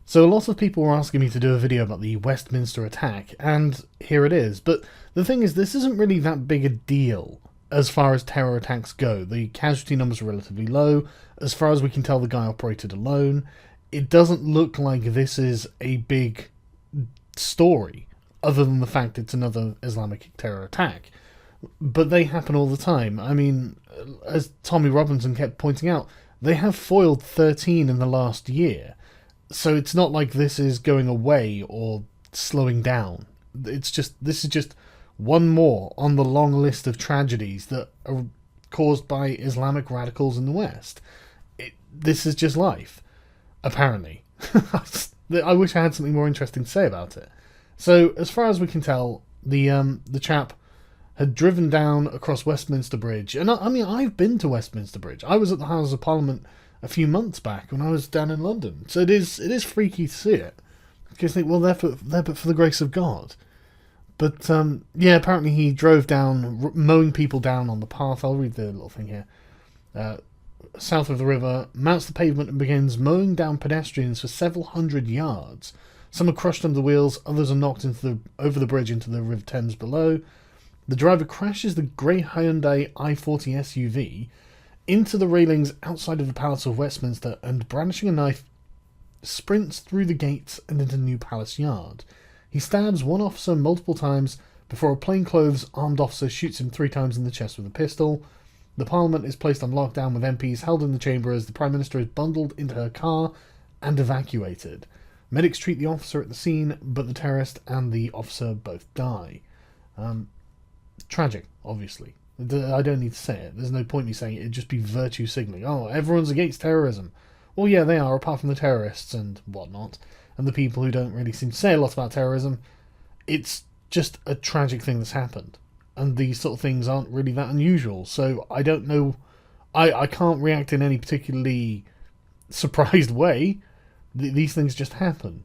So a lot of people were asking me to do a video about the Westminster attack, and here it is. But the thing is, this isn't really that big a deal as far as terror attacks go. The casualty numbers are relatively low. As far as we can tell, the guy operated alone. It doesn't look like this is a big story, other than the fact it's another Islamic terror attack. But they happen all the time. I mean, as Tommy Robinson kept pointing out, they have foiled 13 in the last year. So it's not like this is going away or slowing down. This is just one more on the long list of tragedies that are caused by Islamic radicals in the West. This is just life, apparently. I wish I had something more interesting to say about it. So, as far as we can tell, the chap had driven down across Westminster Bridge. And I mean, I've been to Westminster Bridge. I was at the House of Parliament a few months back when I was down in London. So it is freaky to see it. Because you think, well, they're but for the grace of God. But, yeah, apparently he drove down, mowing people down on the path. I'll read the little thing here. South of the river, mounts the pavement and begins mowing down pedestrians for several hundred yards. Some are crushed under the wheels, others are knocked over the bridge into the River Thames below. The driver crashes the grey Hyundai i40 SUV into the railings outside of the Palace of Westminster and, brandishing a knife, sprints through the gates and into New Palace Yard. He stabs one officer multiple times before a plainclothes armed officer shoots him 3 times in the chest with a pistol. The Parliament is placed on lockdown with MPs held in the chamber as the Prime Minister is bundled into her car and evacuated. Medics treat the officer at the scene, but the terrorist and the officer both die. Tragic, obviously. I don't need to say it. There's no point in me saying it. It'd just be virtue signalling. Oh, everyone's against terrorism. Well, yeah, they are, apart from the terrorists and whatnot, and the people who don't really seem to say a lot about terrorism. It's just a tragic thing that's happened. And these sort of things aren't really that unusual. So I don't know. I can't react in any particularly surprised way. These things just happen.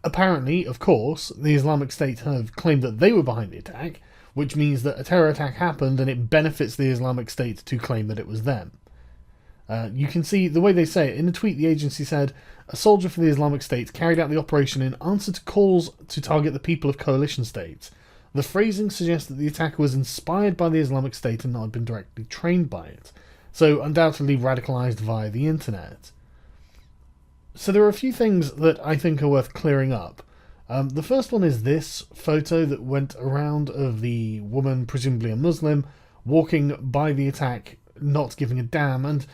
Apparently, of course, the Islamic State have claimed that they were behind the attack, which means that a terror attack happened and it benefits the Islamic State to claim that it was them. You can see the way they say it. In a tweet, the agency said, a soldier for the Islamic State carried out the operation in answer to calls to target the people of coalition states. The phrasing suggests that the attacker was inspired by the Islamic State and not had been directly trained by it. So, undoubtedly radicalised via the internet. So there are a few things that I think are worth clearing up. The first one is this photo that went around of the woman, presumably a Muslim, walking by the attack, not giving a damn, and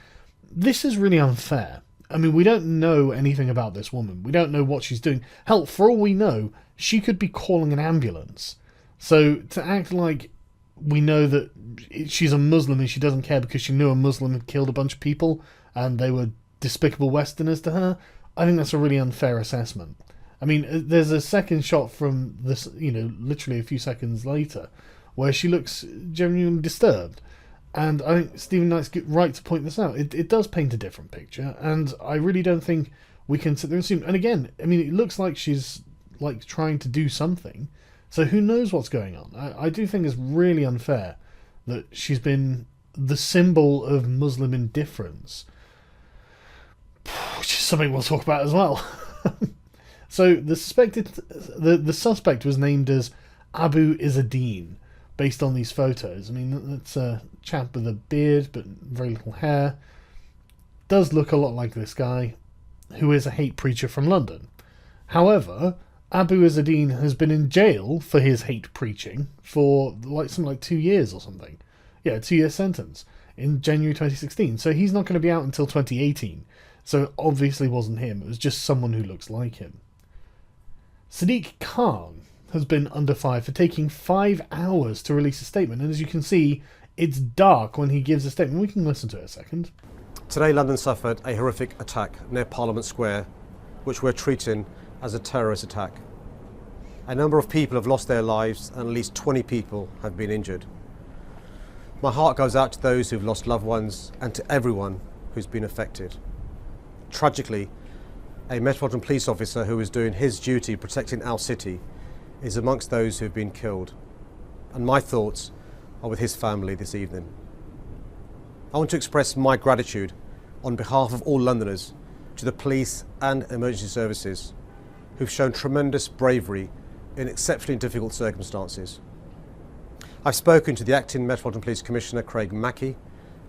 this is really unfair. I mean, we don't know anything about this woman. We don't know what she's doing. Hell, for all we know, she could be calling an ambulance. So to act like we know that she's a Muslim and she doesn't care because she knew a Muslim had killed a bunch of people and they were despicable Westerners to her, I think that's a really unfair assessment. I mean, there's a second shot from this, literally a few seconds later, where she looks genuinely disturbed. And I think Stephen Knight's right to point this out. It does paint a different picture, and I really don't think we can sit there and assume. And again, I mean, it looks like she's trying to do something, so who knows what's going on. I do think it's really unfair that she's been the symbol of Muslim indifference, which is something we'll talk about as well. So the suspect was named as Abu Izzadeen, based on these photos. I mean, that's a chap with a beard but very little hair. Does look a lot like this guy, who is a hate preacher from London. However, Abu Izzadeen has been in jail for his hate preaching for something like 2 years or something. Yeah, a 2-year sentence in January 2016. So he's not going to be out until 2018. So it obviously wasn't him. It was just someone who looks like him. Sadiq Khan has been under fire for taking 5 hours to release a statement. And as you can see, it's dark when he gives a statement. We can listen to it a second. Today, London suffered a horrific attack near Parliament Square, which we're treating as a terrorist attack. A number of people have lost their lives and at least 20 people have been injured. My heart goes out to those who've lost loved ones and to everyone who's been affected. Tragically, a Metropolitan Police officer who is doing his duty protecting our city is amongst those who have been killed. And my thoughts are with his family this evening. I want to express my gratitude on behalf of all Londoners to to the police and emergency services, who've shown tremendous bravery in exceptionally difficult circumstances. I've spoken to the Acting Metropolitan Police Commissioner Craig Mackey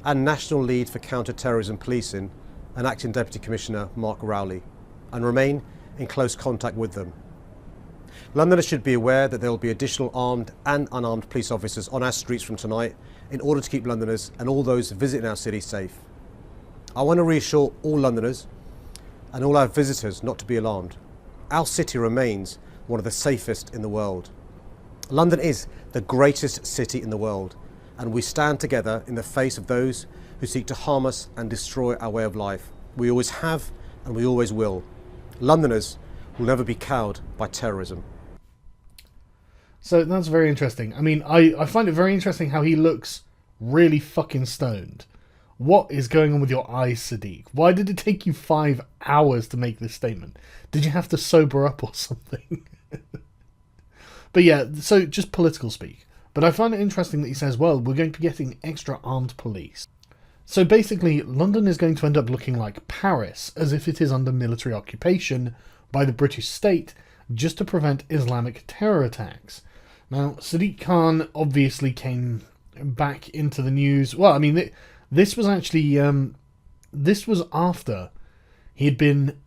and National Lead for Counter-Terrorism Policing and Acting Deputy Commissioner Mark Rowley, and remain in close contact with them. Londoners should be aware that there will be additional armed and unarmed police officers on our streets from tonight in order to keep Londoners and all those visiting our city safe. I want to reassure all Londoners and all our visitors not to be alarmed. Our city remains one of the safest in the world. London is the greatest city in the world, and we stand together in the face of those who seek to harm us and destroy our way of life. We always have and we always will. Londoners will never be cowed by terrorism. So that's very interesting. I mean, I find it very interesting how he looks really fucking stoned. What is going on with your eyes, Sadiq? Why did it take you 5 hours to make this statement? Did you have to sober up or something? But yeah, so just political speak. But I find it interesting that he says, well, we're going to be getting extra armed police. So basically, London is going to end up looking like Paris, as if it is under military occupation by the British state, just to prevent Islamic terror attacks. Now, Sadiq Khan obviously came back into the news. Well, I mean, this was actually, this was after he had been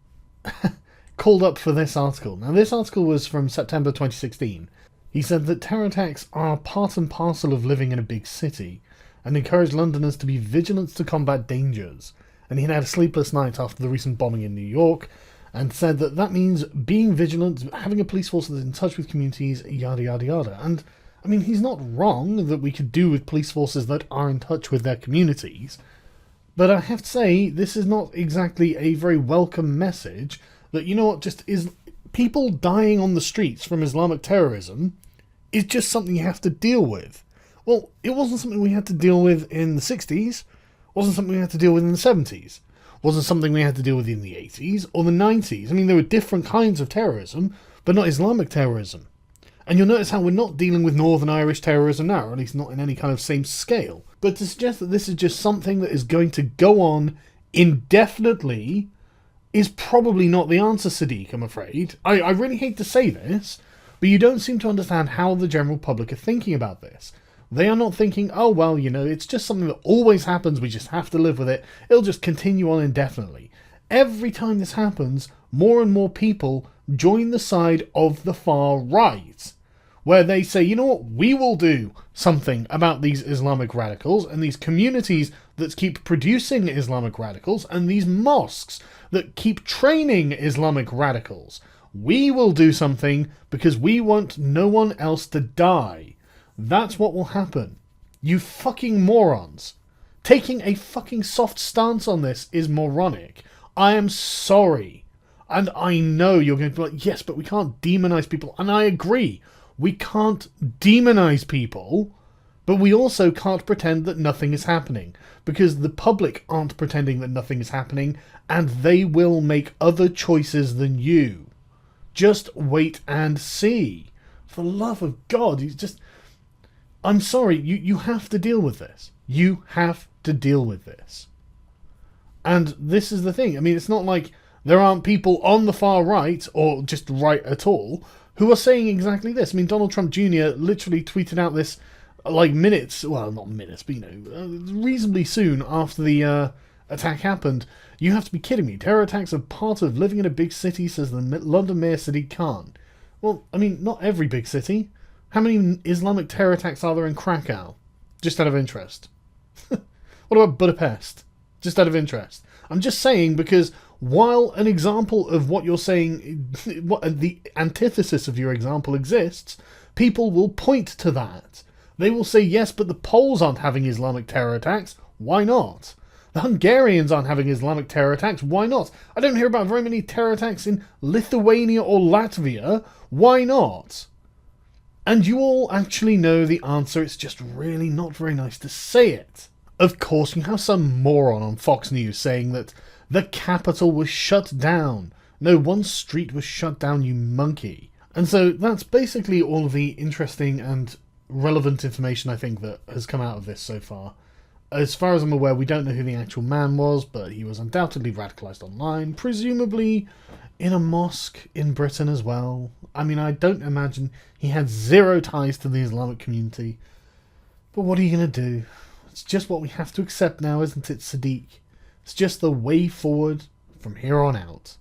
called up for this article. Now, this article was from September 2016. He said that terror attacks are part and parcel of living in a big city, and encouraged Londoners to be vigilant to combat dangers. And he had a sleepless night after the recent bombing in New York, and said that that means being vigilant, having a police force that's in touch with communities, yada yada yada. And, I mean, he's not wrong that we could do with police forces that are in touch with their communities, but I have to say, this is not exactly a very welcome message that, you know what, just is people dying on the streets from Islamic terrorism is just something you have to deal with. Well, it wasn't something we had to deal with in the 60s, wasn't something we had to deal with in the 70s, wasn't something we had to deal with in the 80s or the 90s. I mean, there were different kinds of terrorism, but not Islamic terrorism. And you'll notice how we're not dealing with Northern Irish terrorism now, or at least not in any kind of same scale. But to suggest that this is just something that is going to go on indefinitely is probably not the answer, Sadiq, I'm afraid. I really hate to say this, but you don't seem to understand how the general public are thinking about this. They are not thinking, oh, well, you know, it's just something that always happens, we just have to live with it, it'll just continue on indefinitely. Every time this happens, more and more people join the side of the far right, where they say, you know what, we will do something about these Islamic radicals and these communities that keep producing Islamic radicals and these mosques that keep training Islamic radicals. We will do something because we want no one else to die. That's what will happen. You fucking morons. Taking a fucking soft stance on this is moronic. I am sorry. And I know you're going to be like, yes, but we can't demonize people. And I agree. We can't demonize people, but we also can't pretend that nothing is happening. Because the public aren't pretending that nothing is happening, and they will make other choices than you. Just wait and see. For the love of God, you just... I'm sorry, you have to deal with this. You have to deal with this. And this is the thing. I mean, it's not like there aren't people on the far right, or just right at all, who are saying exactly this. I mean, Donald Trump Jr. literally tweeted out this, like, minutes, well, not minutes, but, you know, reasonably soon after the attack happened. You have to be kidding me. Terror attacks are part of living in a big city, says the London Mayor Sadiq Khan. Well, I mean, not every big city. How many Islamic terror attacks are there in Krakow? Just out of interest. What about Budapest? Just out of interest. I'm just saying because while an example of what you're saying, what the antithesis of your example exists, people will point to that. They will say, yes, but the Poles aren't having Islamic terror attacks. Why not? The Hungarians aren't having Islamic terror attacks. Why not? I don't hear about very many terror attacks in Lithuania or Latvia. Why not? And you all actually know the answer, it's just really not very nice to say it. Of course, you have some moron on Fox News saying that the Capitol was shut down. No, one street was shut down, you monkey. And so that's basically all of the interesting and relevant information I think that has come out of this so far. As far as I'm aware, we don't know who the actual man was, but he was undoubtedly radicalized online, presumably in a mosque in Britain as well. I mean, I don't imagine he had zero ties to the Islamic community. But what are you going to do? It's just what we have to accept now, isn't it, Sadiq? It's just the way forward from here on out.